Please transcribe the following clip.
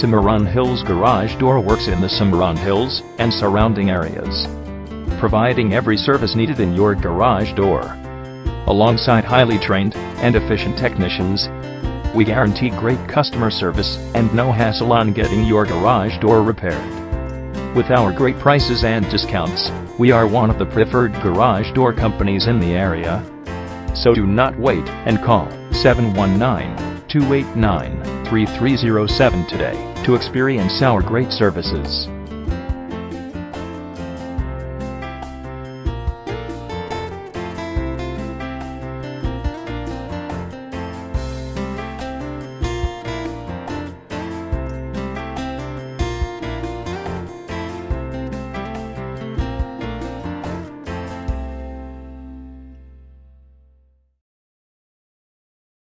Cimarron Hills Garage Door works in the Cimarron Hills and surrounding areas, providing every service needed in your garage door. Alongside highly trained and efficient technicians, we guarantee great customer service and no hassle on getting your garage door repaired. With our great prices and discounts, we are one of the preferred garage door companies in the area. So do not wait and call 719-289-3307 today to experience our great services.